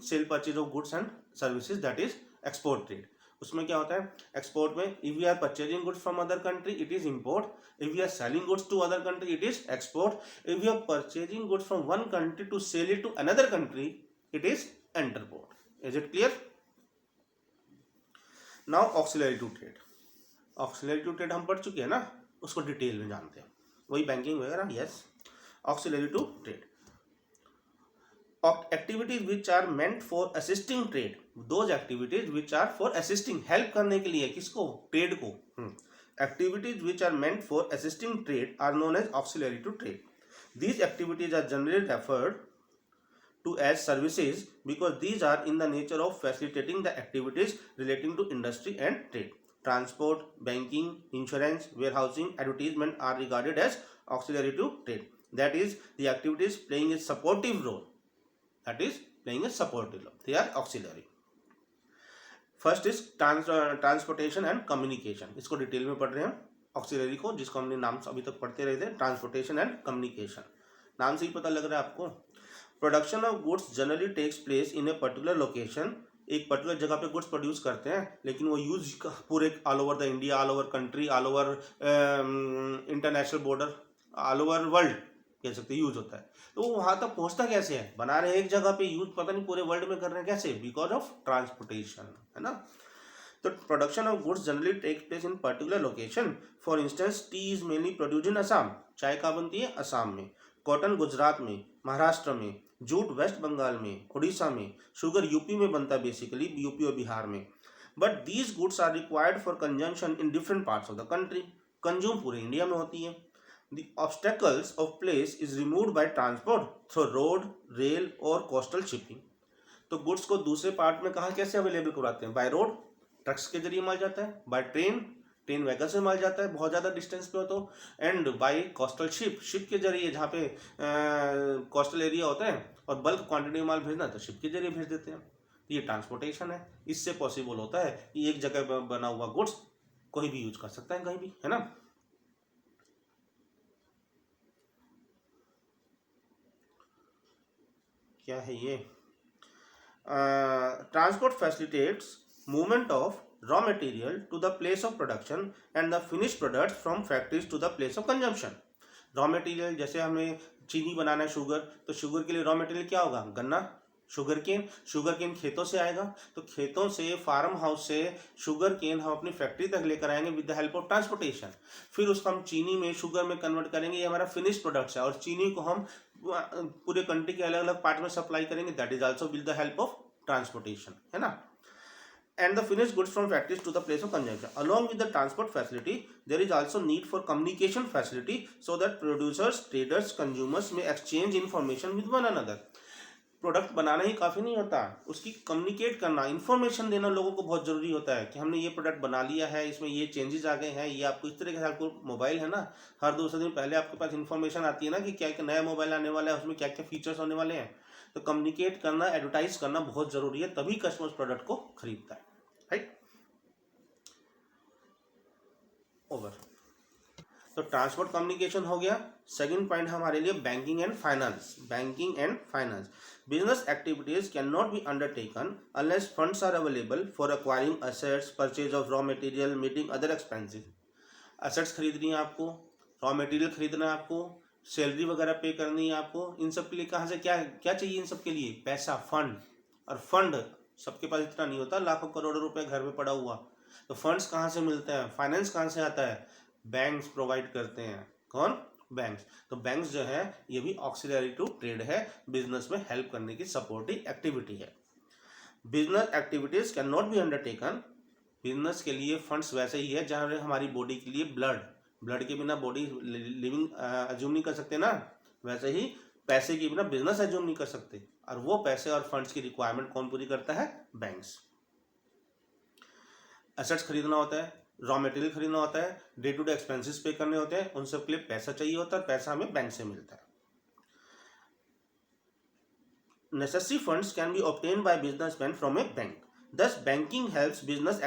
Cell purchase of goods and services, that is export trade. उसमें क्या होता है एक्सपोर्ट में, if we are purchasing goods from other country it is import, if we are selling goods to other country it is export, if we are purchasing goods from one country to sell it to another country it is entrepot. Is it clear? Now auxiliary to trade. Auxiliary to trade हम पढ़ चुके हैं ना, उसको detail में जानते हैं, वही बैंकिंग वगैरह। Yes, auxiliary to trade, activities which are meant for assisting trade, those activities which are for assisting, help करने के लिए, किसको? ट्रेड को। Activities which are meant for assisting trade are known as auxiliary to trade. These activities are generally referred to as services because these are in the nature of facilitating the activities relating to industry and trade. Transport, banking, insurance, warehousing, advertisement are regarded as auxiliary to trade. That is, the activities playing a supportive role. That is, playing a supportive role. They are auxiliary. First is transportation and communication, इसको detail में पढ़ रहे हैं auxiliary को, जिसको हमने नाम अभी तक पढ़ते रहे थे, ट्रांसपोर्टेशन एंड कम्युनिकेशन। नाम से ही पता लग रहा है आपको। Production of goods generally takes place in a particular location, एक पर्टिकुलर जगह पे गुड्स प्रोड्यूस करते हैं, लेकिन वो यूज पूरे all over the India, all over country, all over international border, all over world कह सकते यूज होता है। तो वहाँ तक पहुँचता कैसे है? बना रहे एक जगह पे, यूज पता नहीं पूरे वर्ल्ड में कर रहे हैं, कैसे? बिकॉज ऑफ ट्रांसपोर्टेशन, है ना। तो production of goods generally takes place in particular location. For instance, tea is mainly produced in Assam, चाय कहाँ बनती है? असम में। कॉटन गुजरात में, महाराष्ट्र में। जूट वेस्ट बंगाल में, उड़ीसा में। शुगर यूपी में बनता है, बेसिकली यूपी और बिहार में। But these goods are required for consumption in different parts of the country, consume पूरे इंडिया में होती है। The obstacles of place is removed by transport through road, rail और कोस्टल शिपिंग। तो गुड्स को दूसरे पार्ट में कहाँ कैसे अवेलेबल करवाते हैं? बाय रोड, ट्रक्स के जरिए माल जाता है, बाय ट्रेन, ट्रेन व्हीकल से माल जाता है बहुत ज़्यादा डिस्टेंस पे हो तो, and by coastal ship, ship के जरिए, जहाँ पे कोस्टल एरिया होता है और बल्क क्वांटिटी में माल भेजना तो शिप के जरिए भेज देते हैं। ये ट्रांसपोर्टेशन है। इससे पॉसिबल होता है कि एक जगह बना हुआ गुड्स कोई भी यूज कर सकता है कहीं भी, है ना। क्या है ये? Transport facilitates movement of raw material to the place of production and the finished products from factories to the place of consumption. Raw material, जैसे हमें चीनी बनाना है, शुगर, तो शुगर के लिए रॉ मटेरियल क्या होगा? गन्ना, शुगर केन। शुगर केन खेतों से आएगा, तो खेतों से, फार्म हाउस से शुगर केन हम अपनी फैक्ट्री तक लेकर आएंगे with the help of transportation. फिर उसको हम चीनी में, शुगर में कन्वर्ट करेंगे, ये हमारा फिनिश प्रोडक्ट्स है। और चीनी को हम पूरे कंट्री के अलग अलग पार्ट में सप्लाई करेंगे, that is also with the help of transportation, है ना। And the finished goods from factories to the place of consumption. Along with the transport facility, there is also need for communication facility so that producers, traders, consumers may exchange information with one another. Product बनाना ही काफ़ी नहीं होता, उसकी communicate करना, information देना लोगों को बहुत ज़रूरी होता है कि हमने ये प्रोडक्ट बना लिया है, इसमें ये चेंजेस आ गए हैं, ये आपको इस तरह के, आपको मोबाइल है ना, हर दूसरे दिन पहले आपके पास इन्फॉर्मेशन आती है ना कि क्या क्या नया मोबाइल आने वाला है, उसमें क्या क्या फीचर्स होने वाले हैं। तो कम्युनिकेट करना, एडवर्टाइज करना बहुत ज़रूरी है, तभी कस्टमर्स प्रोडक्ट को खरीदता है, राइट। ओवर। तो ट्रांसपोर्ट कम्युनिकेशन हो गया। सेकंड पॉइंट हमारे लिए banking and finance. Banking and finance, business activities cannot be undertaken unless funds are available for acquiring assets, purchase of raw material, meeting other expenses. Assets खरीदनी है आपको, raw material खरीदना है आपको, salary वगैरह पे करनी है आपको, इन सब के लिए कहाँ से क्या क्या चाहिए? इन सब के लिए पैसा, फंड। और फंड सबके पास इतना नहीं होता, लाखों करोड़ों रुपए घर में पड़ा हुआ। तो फंड्स कहाँ से मिलते हैं? फाइनेंस कहाँ से आता है? बैंक्स प्रोवाइड करते हैं। कौन? बैंक्स। तो बैंक्स जो है ये भी ऑक्सिलरी टू ट्रेड है, बिजनेस में हेल्प करने की सपोर्टिव एक्टिविटी है। Business activities cannot be undertaken, business के लिए फंड्स वैसे ही है जहाँ हमारी बॉडी के लिए ब्लड के बिना बॉडी लिविंग अज्यूम नहीं कर सकते ना, वैसे ही पैसे के बिना बिजनेस अज्यूम नहीं कर सकते। और वो पैसे और फंड्स की रिक्वायरमेंट कौन पूरी करता है? बैंक्स। एसेट्स खरीदना होता है, रॉ मटेरियल खरीदना होता है, डे टू डे एक्सपेंसेस पे करने होते हैं, उन सब के लिए पैसा चाहिए होता है, पैसा हमें बैंक से मिलता है। Necessary funds can be obtained by businessman from A bank, thus banking helps business